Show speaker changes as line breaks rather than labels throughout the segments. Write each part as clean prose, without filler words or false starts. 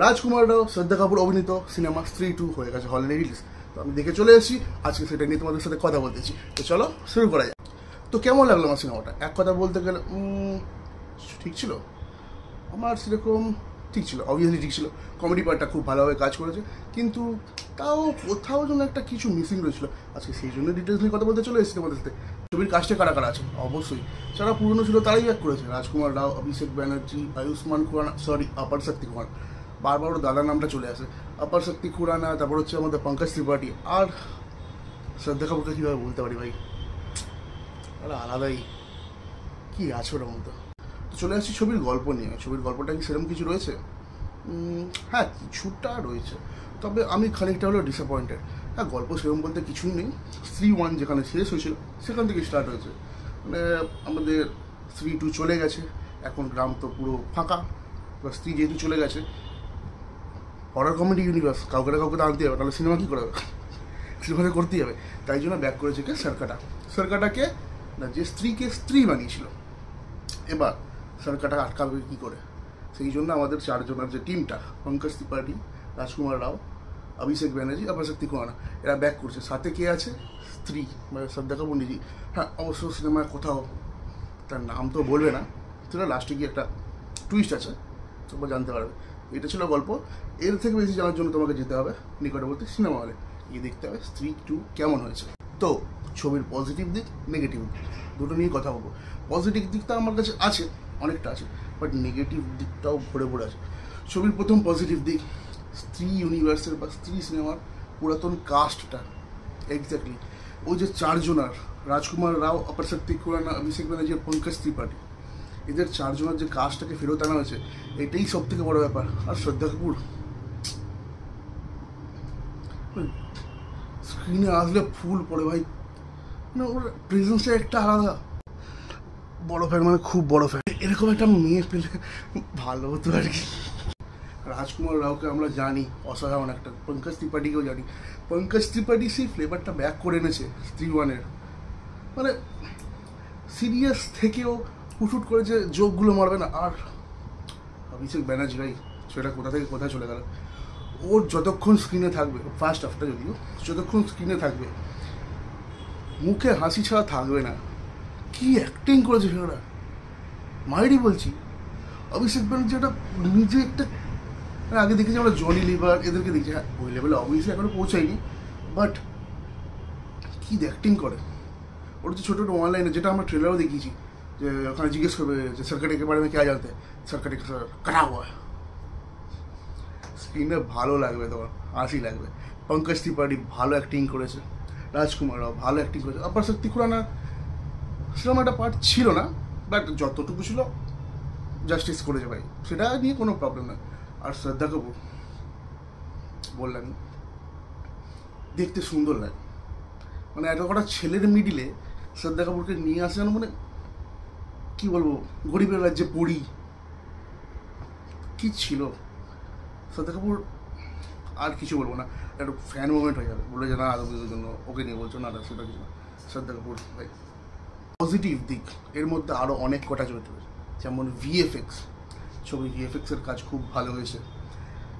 রাজকুমার রাও শ্রদ্ধা কাপুর অভিনীত সিনেমা স্ত্রী 2 হয়ে গেছে হলে রিলিজ। তো আমি দেখে চলে এসেছি, আজকে সেটা নিয়ে তোমাদের সাথে কথা বলতেছি। তো চলো শুরু করা যায়। তো কেমন লাগলো আমার সিনেমাটা? এক কথা বলতে গেলে ঠিক ছিল, আমার সেরকম ঠিক ছিল, অবভিয়াসলি ঠিক ছিল। কমেডি পার্টটা খুব ভালোভাবে কাজ করেছে, কিন্তু তাও কোথাও যেন একটা কিছু মিসিং রয়েছিল। আজকে সেই জন্য ডিটেলস নিয়ে কথা বলতে চলে এসেছি তোমাদের সাথে। ছবির কাস্টে কারা কারা আছে? অবশ্যই যারা পুরনো ছিল তারাই ব্যাক করেছে। রাজকুমার রাও, অভিষেক ব্যানার্জি, আয়ুষ্মান খুরানা, অপার শক্তি খুরানা, বারবার ওর দাদার নামটা চলে আসে, অপার শক্তি খুরানা। তারপর হচ্ছে আমাদের পঙ্কজ ত্রিপাঠী, আর শ্রদ্ধা কাপুরকে কীভাবে বলতে পারি ভাই, ওরা আলাদাই কী আছে ওটার মধ্যে। তো চলে আসছি ছবির গল্প নিয়ে। ছবির গল্পটা কি সেরকম কিছু রয়েছে? হ্যাঁ, কিছুটা রয়েছে, তবে আমি খানিকটা হলেও ডিসঅ্যাপয়েন্টেড। হ্যাঁ, গল্প সেরকম বলতে কিছুই নেই। স্ত্রী 1 যেখানে শেষ হয়েছিল সেখান থেকে স্টার্ট হয়েছে। মানে আমাদের স্ত্রী 2 চলে গেছে, এখন গ্রাম তো পুরো ফাঁকা। বা স্ত্রী যেহেতু চলে গেছে, হরর কমেডি ইউনিভার্স, কাউকে না কাউকে তো আনতে হবে, তাহলে সিনেমা কী করে হবে? সিনেমাতে করতেই হবে। তাই জন্য ব্যাক করেছে কে? সরকারটাকে না, যে স্ত্রীকে স্ত্রী বানিয়েছিল। এবার সরকারটা আটকাবে কী করে? সেই জন্য আমাদের চারজনের যে টিমটা, পঙ্কজ ত্রিপাঠী, রাজকুমার রাও, অভিষেক ব্যানার্জি, অপার শক্তি খুরানা, এরা ব্যাক করছে। সাথে কে আছে? স্ত্রী মানে শ্রদ্ধা কাপুর নিজেই। হ্যাঁ, অবশ্য সিনেমায় কোথাও তার নাম তো বলবে না, সেটা লাস্টে গিয়ে একটা টুইস্ট আছে, তোমরা জানতে পারবে। এটা ছিল গল্প। এর থেকে বেশি জানার জন্য তোমাকে যেতে হবে নিকটবর্তী সিনেমা হলে, গিয়ে দেখতে হবে স্ত্রী 2 কেমন হয়েছে। তো ছবির পজিটিভ দিক, নেগেটিভ দিক দুটো নিয়ে কথা বলবো। পজিটিভ দিকটা আমার কাছে আছে, অনেকটা আছে, বাট নেগেটিভ দিকটাও ভরে ভরে আছে। ছবির প্রথম পজিটিভ দিক, স্ত্রী ইউনিভার্সের বা স্ত্রী সিনেমার পুরাতন কাস্টটা। এক্স্যাক্টলি ওই যে চারজনার, রাজকুমার রাও, অপার শক্তি খুরানা, অভিষেক ব্যানার্জি আর পঙ্কজ ত্রিপাঠী, এদের চারজনের যে কাস্টটাকে ফেরত আনা হয়েছে, এটাই সব থেকে বড় ব্যাপার। আর শ্রদ্ধা কাপুর স্ক্রিনে আসলে ফুল পড়ে ভাই, মানে ওর প্রেজেন্সটা একটা আলাদা। বড় ফ্যান, মানে খুব বড় ফ্যান। এরকম একটা মেয়ে পেলে ভালো হতো আর কি। রাজকুমার রাওকে আমরা জানি অসাধারণ একটা, পঙ্কজ ত্রিপাঠীকেও জানি। পঙ্কজ ত্রিপাঠী সেই ফ্লেভারটা ব্যাক করে এনেছে স্ত্রী 1-এর। মানে সিরিয়াস থেকেও হুটহুট করে যে জোকগুলো মারবে না। আর অভিষেক ব্যানার্জি ভাই, সেটা কোথা থেকে কোথায় চলে গেল। ওর যতক্ষণ স্ক্রিনে থাকবে, ফার্স্ট হাফটা যদিও, যতক্ষণ স্ক্রিনে থাকবে মুখে হাসি ছাড়া থাকবে না। কি অ্যাক্টিং করেছে সেটা, মাইরি বলছি। অভিষেক ব্যানার্জি এটা নিজে একটা, আগে দেখেছি আমরা জনি লিভার এদেরকে দেখছি, হ্যাঁ ওই লেভেলে অবভিয়াসলি এখনো পৌঁছায়নি, বাট কি অ্যাক্টিং করে। ওর যে ছোটো ছোটো অনলাইনে, যেটা আমরা ট্রেলারও দেখিয়েছি, যে ওখানে জিজ্ঞেস করবে যে সরকারে কে বারে মে क्या জানতে, সরকারে কাটা हुआ। স্ক্রিনে ভালো লাগবে, তোমার হাসি লাগবে। পঙ্কজ ত্রিপাঠী ভালো অ্যাক্টিং করেছে, রাজকুমার রাও ভালো অ্যাক্টিং করেছে। অপার শক্তি খুরানা সেরকম একটা পার্ট ছিল না, বাট যতটুকু ছিল জাস্টিস করেছে ভাই, সেটা নিয়ে কোনো প্রবলেম নয়। আর শ্রদ্ধা কাপুর বললেন, দেখতে সুন্দর লাগে। মানে এত কটা ছেলের মিডিলে শ্রদ্ধা কাপুরকে নিয়ে আসেন, মানে কি বলবো, গরিবের রাজ্যে পড়ি কি ছিল শ্রদ্ধা কাপুর। আর কিছু বলবো না, একটু ফ্যান মুভমেন্ট হয়ে যাবে, বলে যে না আদবের জন্য ওকে নিয়ে বলছো, না সেটা কিছু না। শ্রদ্ধা কাপুর ভাই। পজিটিভ দিক এর মধ্যে আরও অনেক কটা চরিত্র রয়েছে, যেমন ভিএফএক্স। ছবি ভিএফএক্সের কাজ খুব ভালো হয়েছে।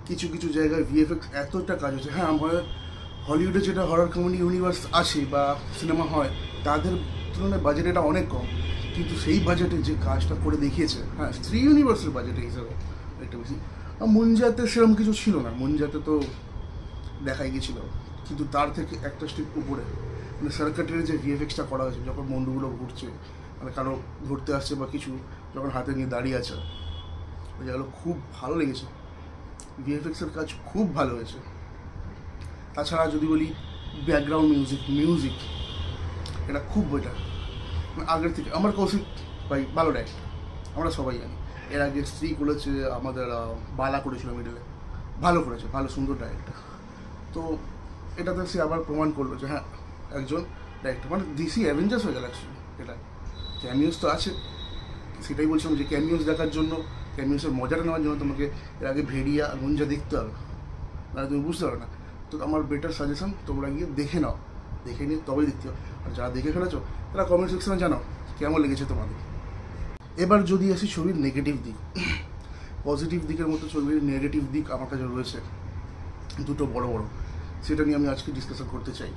কিছু কিছু জায়গায় ভিএফএক্স এতটা কাজ হয়েছে। হ্যাঁ, আমাদের হলিউডে যেটা হরর কমেডি ইউনিভার্স আছে বা সিনেমা হয়, তাদের তুলনায় বাজেট এটা অনেক কম, কিন্তু সেই বাজেটে যে কাজটা করে দেখিয়েছে, হ্যাঁ স্ত্রী ইউনিভার্সের বাজেটে হিসাবে একটু বেশি। আর মুঞ্জাতে সেরকম কিছু ছিল না, মুঞ্জাতে তো দেখাই গেছিলো, কিন্তু তার থেকে একটা স্টেপ উপরে মানে সরকারের যে ভিএফএক্সটা করা হয়েছে, যখন বন্ধুগুলো ঘুরছে, মানে কারো ঘুরতে আসছে বা কিছু, যখন হাতে নিয়ে দাঁড়িয়ে আছে, ওই জায়গাগুলো খুব ভালো লেগেছে। ভিএফএক্সের কাজ খুব ভালো হয়েছে। তাছাড়া যদি বলি ব্যাকগ্রাউন্ড মিউজিক এটা খুব বেটার আগের থেকে। আমার কৌশিক ভাই ভালো ডাইরেক্ট, আমরা সবাই জানি। এর আগে স্ত্রী করেছে, আমাদের বালা করেছিল মিডলে, ভালো করেছে, ভালো সুন্দর ডাইরেক্টর। তো এটাতে সে আবার প্রমাণ করলো যে হ্যাঁ একজন ডাইরেক্টর, মানে ডিসি অ্যাভেঞ্জার্স হয়ে গেল অ্যাকচুয়ালি। এটা ক্যামিওস তো আছে, সেটাই বলছিলাম যে ক্যামিওস দেখার জন্য, ক্যামিওসের মজাটা নেওয়ার জন্য তোমাকে এর আগে ভেড়িয়া আর মুঞ্জা দেখতে হবে, না তুমি বুঝতে পারবে না। তো আমার বেটার সাজেশন, তোমরা গিয়ে দেখে নাও, দেখে নিয়ে তবেই দেখতে হবে। আর যারা দেখে ফেলেছো তারা কমেন্ট সেকশনে জানাও কেমন লেগেছে তোমাদের। এবার যদি আসি ছবির নেগেটিভ দিক, পজিটিভ দিকের মতো ছবির নেগেটিভ দিক আমার কাছে রয়েছে দুটো বড় বড়, সেটা নিয়ে আমি আজকে ডিসকাশন করতে চাই।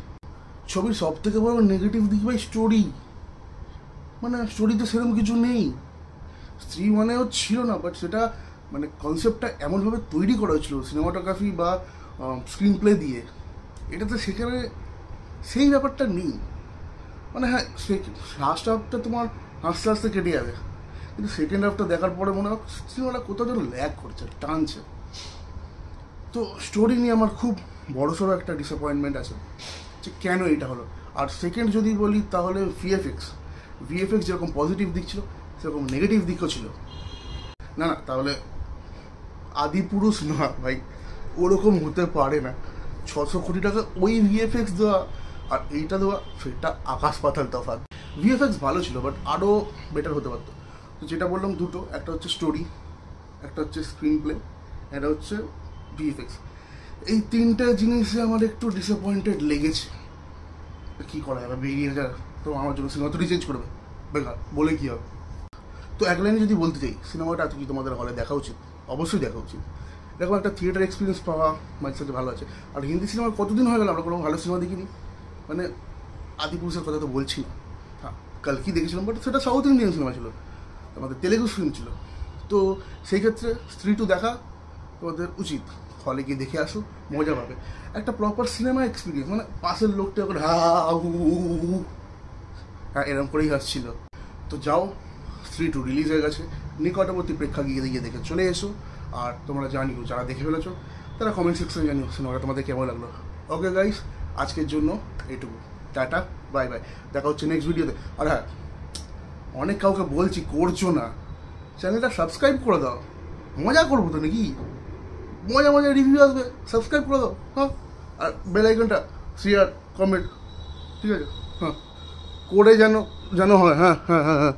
ছবির সব থেকে বড় নেগেটিভ দিক ভাই স্টোরি, মানে স্টোরিতে সেরকম কিছু নেই। স্ত্রী মানেও ছিল না, বাট সেটা মানে কনসেপ্টটা এমনভাবে তৈরি করা হয়েছিল সিনেমাটোগ্রাফি বা স্ক্রিন প্লে দিয়ে, এটাতে সেখানে সেই ব্যাপারটা নেই। মানে হ্যাঁ, ফার্স্ট হাফটা তোমার আস্তে আস্তে কেটে যাবে, কিন্তু সেকেন্ড হাফটা দেখার পরে মনে হয় সিনেমাটা কোথাও যেন ল্যাগ করছে, টানছে। তো স্টোরি নিয়ে আমার খুব বড়সড় একটা ডিসঅ্যাপয়েন্টমেন্ট আছে যে কেন এটা হলো। আর সেকেন্ড যদি বলি তাহলে ভিএফএক্স যেরকম পজিটিভ দিক ছিল সেরকম নেগেটিভ দিকও ছিল। না না, তাহলে আদিপুরুষ না ভাই, ওরকম হতে পারে না। 600 কোটি টাকা ওই ভিএফএক্স দেওয়া আর এইটা দেওয়া, সেটা আকাশ পাতাল তফাৎ। ভিএফএক্স ভালো ছিল, বাট আরও বেটার হতে পারতো। তো যেটা বললাম দুটো, একটা হচ্ছে স্টোরি, একটা হচ্ছে স্ক্রিন প্লে, একটা হচ্ছে ভিএফএক্স। এই তিনটে জিনিসে আমার একটু ডিসঅ্যাপয়েন্টেড লেগেছে। কী করা যাবে, বেরিয়ে যা তো আমার জন্য সিনেমা তো রিচেঞ্জ করবে, বেকার বলে কী হবে। তো এক লাইনে যদি বলতে চাই, সিনেমাটা কি তোমাদের হলে দেখা উচিত? অবশ্যই দেখা উচিত। এরকম একটা থিয়েটার এক্সপিরিয়েন্স পাওয়া মাঝে সাথে ভালো আছে। আর হিন্দি সিনেমা কতদিন হয়ে গেল আমরা কোনো ভালো সিনেমা দেখিনি। মানে আদিপুরুষের কথা তো বলছি না, হ্যাঁ কালকি দেখেছিলাম, বাট সেটা সাউথ ইন্ডিয়ান সিনেমা ছিল, আমাদের তেলেগু ফিল্ম ছিল। তো সেই ক্ষেত্রে স্ত্রী টু দেখা তোমাদের উচিত, হলে গিয়ে দেখে আসো, মজা পাবে। একটা প্রপার সিনেমা এক্সপিরিয়েন্স, মানে পাশের লোকটা এখন হ্যাঁ এরকম করেই হাসছিল। তো যাও, স্ত্রী টু রিলিজ হয়ে গেছে, নিকটবর্তী প্রেক্ষাগৃহে গিয়ে দেখে চলে এসো। আর তোমরা জানিও, যারা দেখে ফেলেছো তারা কমেন্ট সেকশনে জানিও সিনেমাটা তোমাদের কেমন লাগলো। ওকে গাইস, আজকের জন্য এইটুকু, টাটা, বাই বাই, দেখা হচ্ছে নেক্সট ভিডিওতে। আর হ্যাঁ, অনেক কাউকে বলছি করছো না, চ্যানেলটা সাবস্ক্রাইব করে দাও, মজা করবো তো নাকি, মজা মজা রিভিউ আসবে, সাবস্ক্রাইব করে দাও। হ্যাঁ, আর বেল আইকনটা শেয়ার কমেন্ট, ঠিক আছে, হ্যাঁ করে যেন হয়। হ্যাঁ হ্যাঁ হ্যাঁ হ্যাঁ।